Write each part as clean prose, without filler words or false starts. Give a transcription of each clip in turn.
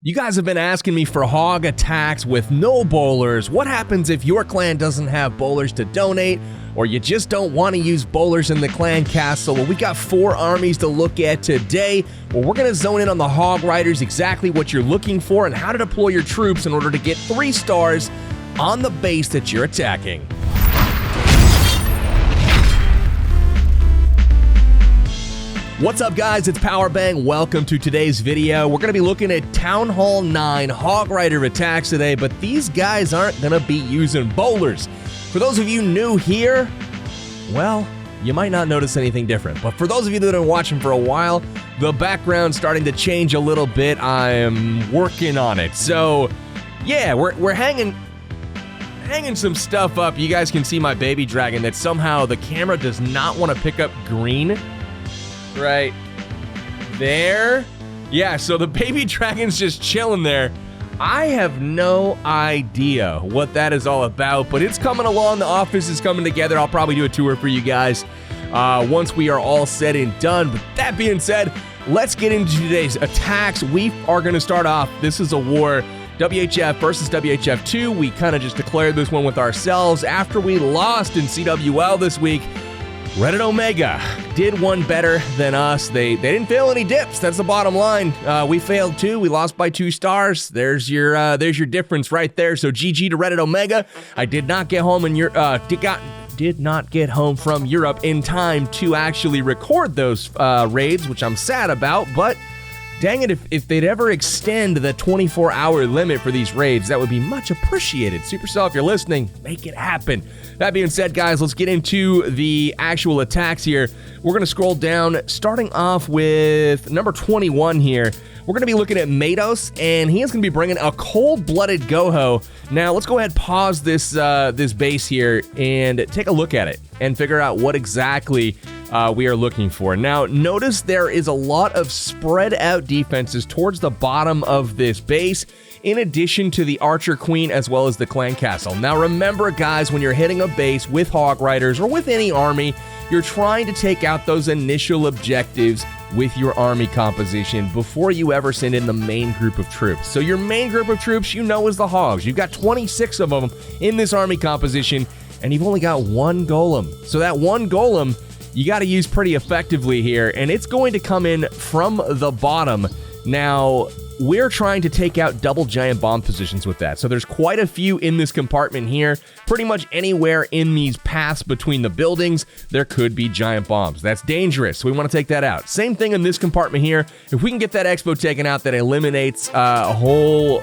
You guys have been asking me for hog attacks with no bowlers. What happens if your clan doesn't have bowlers to donate, or you just don't want to use bowlers in the clan castle? Well, we got 4 armies to look at today. Well, we're going to zone in on the hog riders, exactly what you're looking for, and how to deploy your troops in order to get 3 stars on the base that you're attacking. What's up, guys? It's Powerbang. Welcome to today's video. We're going to be looking at Town Hall 9 Hog Rider attacks today, but these guys aren't going to be using bowlers. For those of you new here, well, you might not notice anything different. But for those of you that have been watching for a while, the background's starting to change a little bit. I am working on it. So, yeah, we're hanging some stuff up. You guys can see my baby dragon that somehow the camera does not want to pick up green. Right there. Yeah, so the baby dragon's just chilling there. I have no idea what that is all about, but it's coming along. The office is coming together. I'll probably do a tour for you guys once we are all said and done. But that being said, let's get into today's attacks. We are going to start off. This is a war. WHF versus WHF2. We kind of just declared this one with ourselves after we lost in CWL this week. Red and Omega did one better than us. They didn't fail any dips. That's the bottom line. We failed 2. We lost by 2 stars. There's your difference right there. So GG to Red and Omega. I did not get home did not get home from Europe in time to actually record those raids, which I'm sad about. But dang it, if they'd ever extend the 24-hour limit for these raids, that would be much appreciated. Supercell, if you're listening, make it happen. That being said, guys, let's get into the actual attacks here. We're going to scroll down, starting off with number 21 here. We're going to be looking at Matos, and he is going to be bringing a cold-blooded Goho. Now, let's go ahead and pause this base here and take a look at it and figure out what exactly we are looking for. Now, notice there is a lot of spread out defenses towards the bottom of this base, in addition to the Archer Queen as well as the Clan Castle. Now, remember, guys, when you're hitting a base with Hog Riders or with any army, you're trying to take out those initial objectives with your army composition before you ever send in the main group of troops. So your main group of troops, you know, is the Hogs. You've got 26 of them in this army composition, and you've only got 1 Golem. So that 1 Golem you got to use pretty effectively here, and it's going to come in from the bottom. Now, we're trying to take out double giant bomb positions with that. So there's quite a few in this compartment here. Pretty much anywhere in these paths between the buildings, there could be giant bombs. That's dangerous, so we want to take that out. Same thing in this compartment here. If we can get that expo taken out, that eliminates a whole,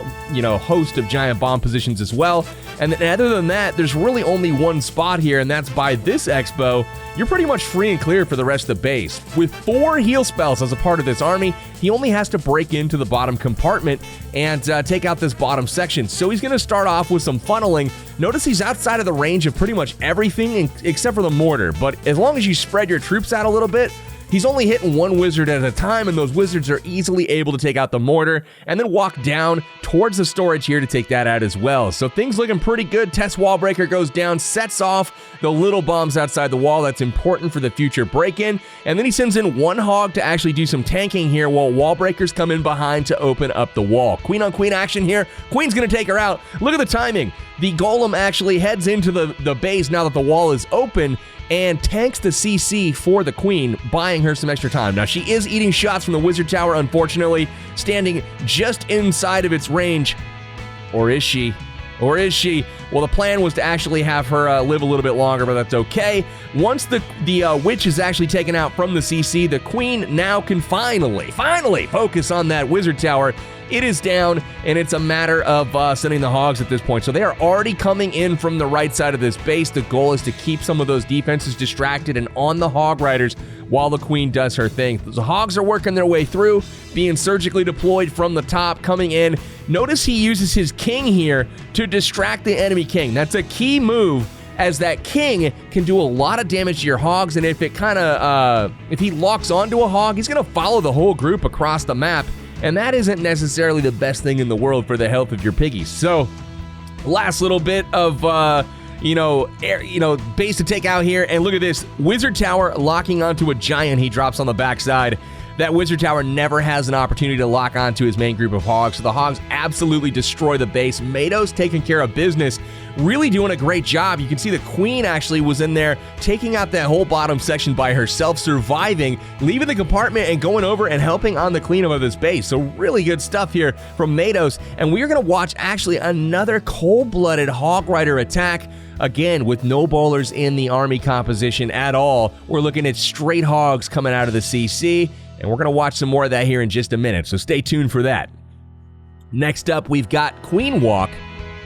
host of giant bomb positions as well. And then other than that, there's really only one spot here, and that's by this expo. You're pretty much free and clear for the rest of the base. With 4 heal spells as a part of this army, he only has to break into the bottom compartment and take out this bottom section. So he's going to start off with some funneling. Notice he's outside of the range of pretty much everything except for the mortar. But as long as you spread your troops out a little bit, he's only hitting 1 wizard at a time, and those wizards are easily able to take out the mortar and then walk down towards the storage here to take that out as well. So things looking pretty good. Test wall breaker goes down, sets off the little bombs outside the wall. That's important for the future break-in. And then he sends in 1 hog to actually do some tanking here while wall breakers come in behind to open up the wall. Queen on queen action here. Queen's going to take her out. Look at the timing. The golem actually heads into the base now that the wall is open and tanks the CC for the queen, buying her some extra time. Now, she is eating shots from the wizard tower, unfortunately, standing just inside of its range. Or is she? Or is she? Well, the plan was to actually have her live a little bit longer, but that's okay. Once the witch is actually taken out from the CC, the queen now can finally focus on that wizard tower. It is down, and it's a matter of sending the hogs at this point. So they are already coming in from the right side of this base. The goal is to keep some of those defenses distracted and on the hog riders while the queen does her thing. The hogs are working their way through, being surgically deployed from the top, coming in. Notice he uses his king here to distract the enemy king. That's a key move, as that king can do a lot of damage to your hogs, and if he locks onto a hog, he's going to follow the whole group across the map. And that isn't necessarily the best thing in the world for the health of your piggies. So, last little bit of, base to take out here. And look at this. Wizard Tower locking onto a giant he drops on the backside. that Wizard Tower never has an opportunity to lock onto his main group of hogs, so the hogs absolutely destroy the base. Mado's taking care of business, really doing a great job. You can see the queen actually was in there taking out that whole bottom section by herself, surviving, leaving the compartment and going over and helping on the cleanup of this base. So really good stuff here from Mados. And we're going to watch actually another cold-blooded Hog Rider attack. Again, with no bowlers in the army composition at all. We're looking at straight hogs coming out of the CC, and we're going to watch some more of that here in just a minute, so stay tuned for that. Next up, we've got Queen Walk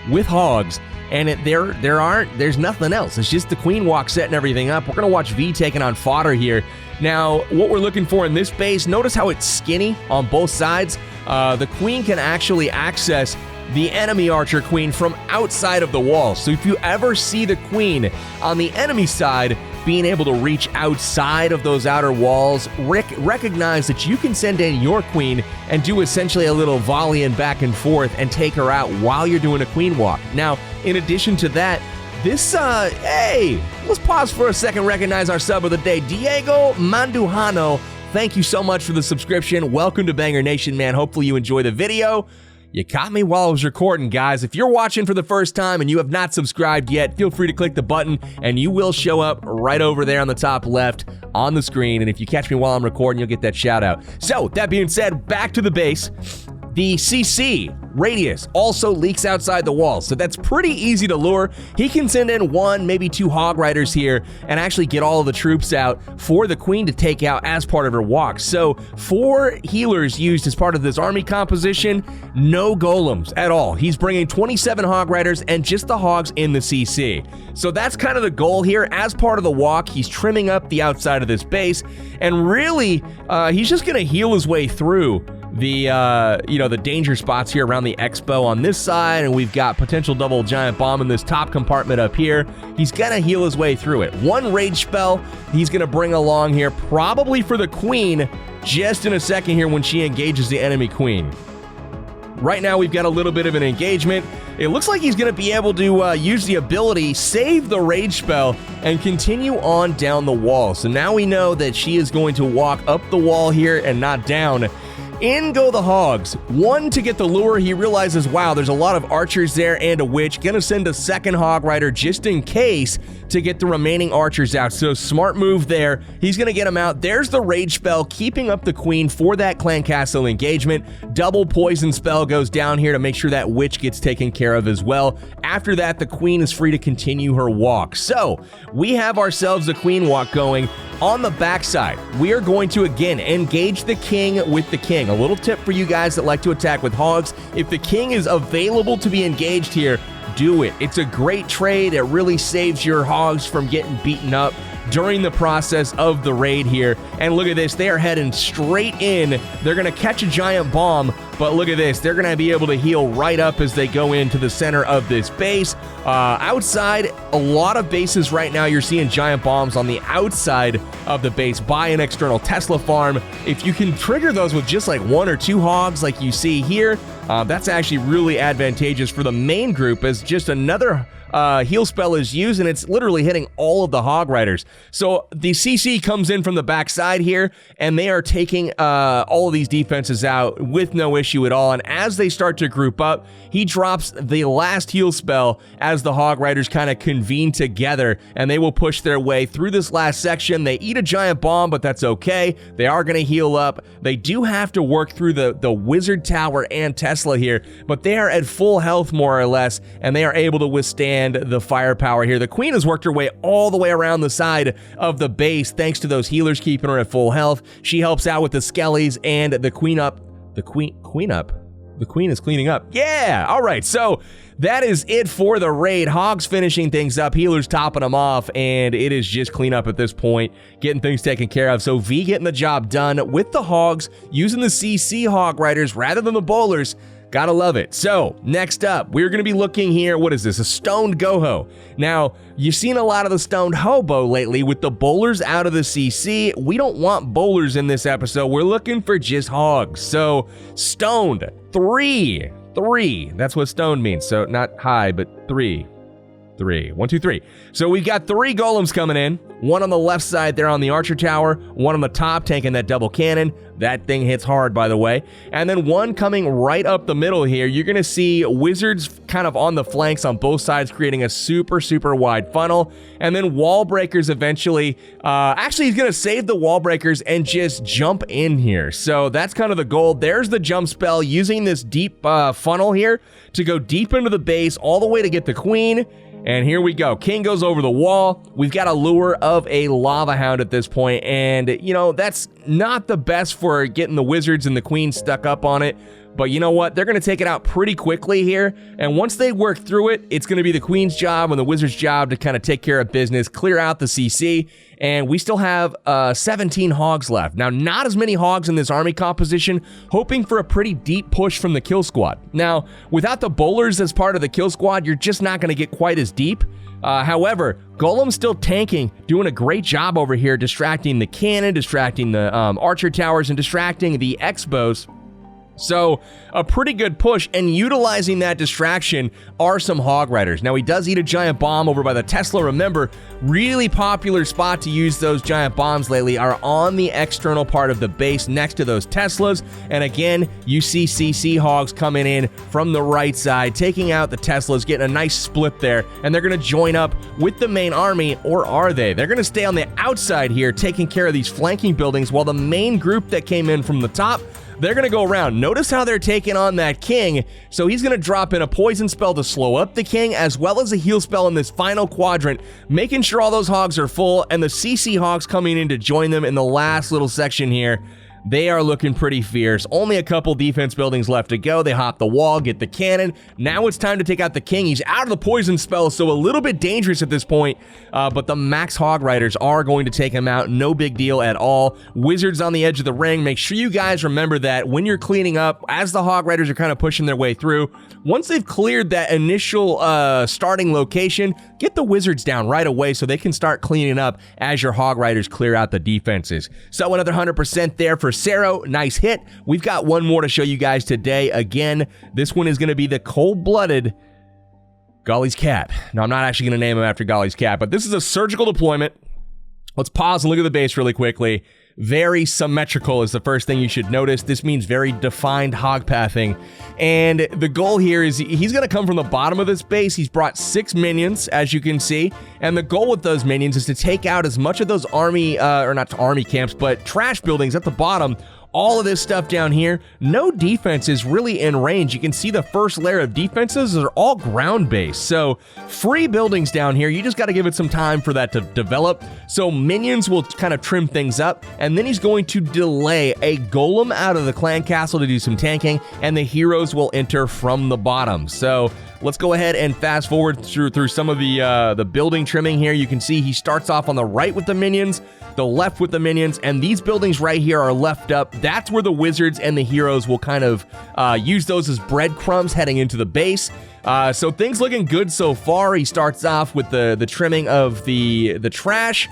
with hogs, and there's nothing else. It's just the Queen Walk setting everything up. We're going to watch V taking on Fodder here. Now, what we're looking for in this base, notice how it's skinny on both sides. The Queen can actually access the enemy archer queen from outside of the wall. So if you ever see the queen on the enemy side being able to reach outside of those outer walls, recognize that you can send in your queen and do essentially a little volleying back and forth and take her out while you're doing a queen walk. Now, in addition to that, this, hey, let's pause for a second, recognize our sub of the day, Diego Mandujano. Thank you so much for the subscription. Welcome to Banger Nation, man. Hopefully you enjoy the video. You caught me while I was recording, guys. If you're watching for the first time and you have not subscribed yet, feel free to click the button and you will show up right over there on the top left on the screen. And if you catch me while I'm recording, you'll get that shout out. So, that being said, back to the base. The CC radius also leaks outside the walls, so that's pretty easy to lure. He can send in one, maybe two Hog Riders here and actually get all of the troops out for the Queen to take out as part of her walk. So 4 healers used as part of this army composition, no golems at all. He's bringing 27 Hog Riders and just the hogs in the CC. So that's kind of the goal here. As part of the walk, he's trimming up the outside of this base, and really, he's just gonna heal his way through the the danger spots here around the expo on this side, and we've got potential double giant bomb in this top compartment up here. He's gonna heal his way through it. One rage spell he's gonna bring along here, probably for the queen, just in a second here when she engages the enemy queen. Right now we've got a little bit of an engagement. It looks like he's gonna be able to use the ability, save the rage spell, and continue on down the wall. So now we know that she is going to walk up the wall here and not down. In go the hogs. One to get the lure. He realizes, wow, there's a lot of archers there and a witch. Gonna send a second Hog Rider just in case to get the remaining archers out. So smart move there. He's gonna get them out. There's the rage spell, keeping up the queen for that clan castle engagement. Double poison spell goes down here to make sure that witch gets taken care of as well. After that, the queen is free to continue her walk. So we have ourselves a queen walk going. On the backside, we are going to again engage the king with the king. A little tip for you guys that like to attack with hogs: if the king is available to be engaged here, do it. It's a great trade. It really saves your hogs from getting beaten up during the process of the raid here. And look at this, they are heading straight in. They're gonna catch a giant bomb, but look at this, they're gonna be able to heal right up as they go into the center of this base. Outside, a lot of bases right now, you're seeing giant bombs on the outside of the base by an external Tesla farm. If you can trigger those with just like 1 or 2 hogs like you see here, that's actually really advantageous for the main group, as just another heal spell is used, and it's literally hitting all of the Hog Riders. So the CC comes in from the backside here, and they are taking all of these defenses out with no issue at all. And as they start to group up, he drops the last heal spell as the Hog Riders kind of convene together, and they will push their way through this last section. They eat a giant bomb, but that's okay. They are going to heal up. They do have to work through the Wizard Tower and Tesla here, but they are at full health more or less, and they are able to withstand the firepower here. The queen has worked her way all the way around the side of the base thanks to those healers keeping her at full health. She helps out with the skellies and the queen up. The queen is cleaning up. Yeah, all right, so that is it for the raid. Hogs finishing things up, healers topping them off, and it is just cleanup at this point, getting things taken care of. So V getting the job done with the hogs, using the CC Hog Riders rather than the bowlers. Gotta love it. So, next up, we're gonna be looking here, what is this? A stoned Goho. Now, you've seen a lot of the stoned hobo lately with the bowlers out of the CC. We don't want bowlers in this episode. We're looking for just hogs. So, stoned, 3. That's what stoned means. So, not high, but 3. 3. 1, 2, 3. So we've got 3 golems coming in. One on the left side there on the archer tower. One on the top taking that double cannon. That thing hits hard, by the way. And then one coming right up the middle here. You're going to see wizards kind of on the flanks on both sides, creating a super, super wide funnel. And then wall breakers eventually. Actually, he's going to save the wall breakers and just jump in here. So that's kind of the goal. There's the jump spell, using this deep funnel here to go deep into the base all the way to get the queen. And here we go. King goes over the wall. We've got a lure of a lava hound at this point, and you know, that's not the best for getting the wizards and the queen stuck up on it. But you know what? They're going to take it out pretty quickly here. And once they work through it, it's going to be the queen's job and the wizard's job to kind of take care of business, clear out the CC. And we still have 17 hogs left. Now, not as many hogs in this army composition, hoping for a pretty deep push from the kill squad. Now, without the bowlers as part of the kill squad, you're just not going to get quite as deep. However, Golem's still tanking, doing a great job over here, distracting the cannon, distracting the archer towers, and distracting the X-bows. So a pretty good push, and utilizing that distraction are some hog riders. Now, he does eat a giant bomb over by the Tesla. Remember, really popular spot to use those giant bombs lately are on the external part of the base next to those Teslas. And again, you see CC hogs coming in from the right side, taking out the Teslas, getting a nice split there, and they're going to join up with the main army, or are they? They're going to stay on the outside here, taking care of these flanking buildings, while the main group that came in from the top, they're going to go around. Notice how they're taking on that king. So he's going to drop in a poison spell to slow up the king, as well as a heal spell in this final quadrant, making sure all those hogs are full, and the CC hogs coming in to join them in the last little section here. They are looking pretty fierce. Only a couple defense buildings left to go. They hop the wall, get the cannon. Now it's time to take out the king. He's out of the poison spell, so a little bit dangerous at this point. But the max hog riders are going to take him out. No big deal at all. Wizards on the edge of the ring. Make sure you guys remember that when you're cleaning up, as the hog riders are kind of pushing their way through, once they've cleared that initial starting location, get the wizards down right away so they can start cleaning up as your hog riders clear out the defenses. So another 100% there for Sero. Nice hit. We've got one more to show you guys today. Again, this one is going to be the cold-blooded Golly's Cat. Now, I'm not actually going to name him after Golly's Cat, but this is a surgical deployment. Let's pause and look at the base really quickly. Very symmetrical is the first thing you should notice. This means very defined hog pathing. And the goal here is he's going to come from the bottom of this base. He's brought 6 minions, as you can see. And the goal with those minions is to take out as much of those army, or not army camps, but trash buildings at the bottom. All of this stuff down here, no defense is really in range. You can see the first layer of defenses are all ground-based. So free buildings down here, you just got to give it some time for that to develop. So minions will kind of trim things up, and then he's going to delay a golem out of the clan castle to do some tanking, and the heroes will enter from the bottom. So let's go ahead and fast forward through some of the building trimming here. You can see he starts off on the right with the minions, the left with the minions, and these buildings right here are left up. That's where the wizards and the heroes will kind of use those as breadcrumbs heading into the base. So things looking good so far. He starts off with the trimming of the trash,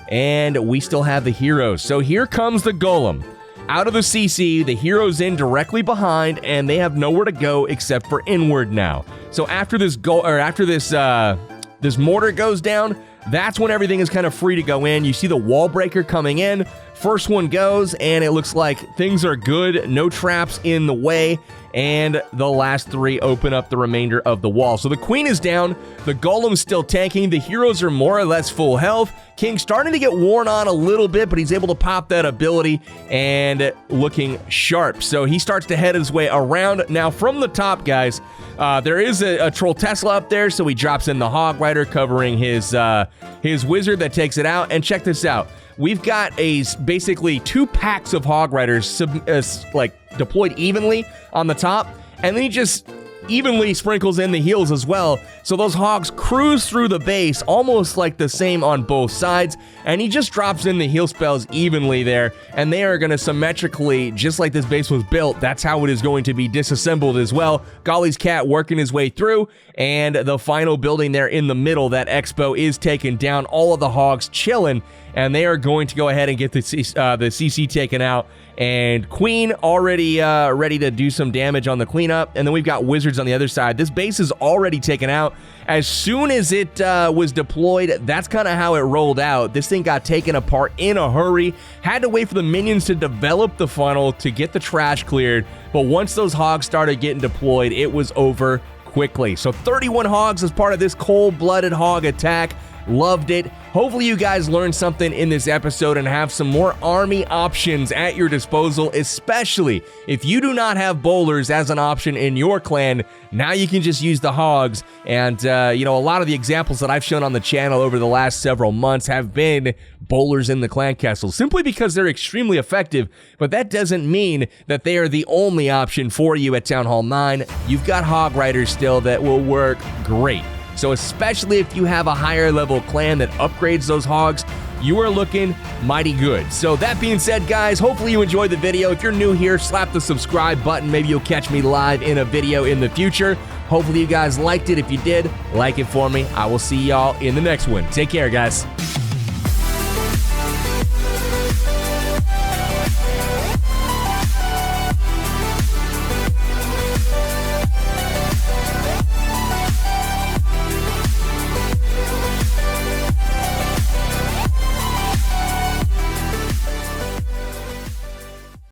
and we still have the heroes. So here comes the golem. Out of the CC, the heroes in directly behind, and they have nowhere to go except for inward now. So after this this mortar goes down, that's when everything is kind of free to go in. You see the wall breaker coming in. First one goes, and it looks like things are good. No traps in the way. And the last 3 open up the remainder of the wall. So the queen is down. The golem's still tanking. The heroes are more or less full health. King's starting to get worn on a little bit, but he's able to pop that ability and looking sharp. So he starts to head his way around. Now from the top, guys, there is a troll Tesla up there, so he drops in the hog rider covering his wizard that takes it out. And check this out. We've got basically 2 packs of hog riders like deployed evenly on the top, and then he just evenly sprinkles in the heals as well. So those hogs cruise through the base almost like the same on both sides, and he just drops in the heal spells evenly there, and they are going to symmetrically, just like this base was built, that's how it is going to be disassembled as well. Golly's Cat working his way through, and the final building there in the middle, that expo is taken down. All of the hogs chilling, and they are going to go ahead and get the CC taken out. And Queen already ready to do some damage on the cleanup. And then we've got Wizards wizards on the other side. This base is already taken out. As soon as it was deployed, that's kind of how it rolled out. This thing got taken apart in a hurry. Had to wait for the minions to develop the funnel to get the trash cleared. But once those hogs started getting deployed, it was over quickly. So 31 hogs as part of this cold-blooded hog attack. Loved it. Hopefully you guys learned something in this episode and have some more army options at your disposal, especially if you do not have bowlers as an option in your clan. Now you can just use the hogs. And, you know, a lot of the examples that I've shown on the channel over the last several months have been bowlers in the clan castle, simply because they're extremely effective. But that doesn't mean that they are the only option for you at Town Hall 9. You've got hog riders still that will work great. So especially if you have a higher level clan that upgrades those hogs, you are looking mighty good. So that being said, guys, hopefully you enjoyed the video. If you're new here, slap the subscribe button. Maybe you'll catch me live in a video in the future. Hopefully you guys liked it. If you did, like it for me. I will see y'all in the next one. Take care, guys.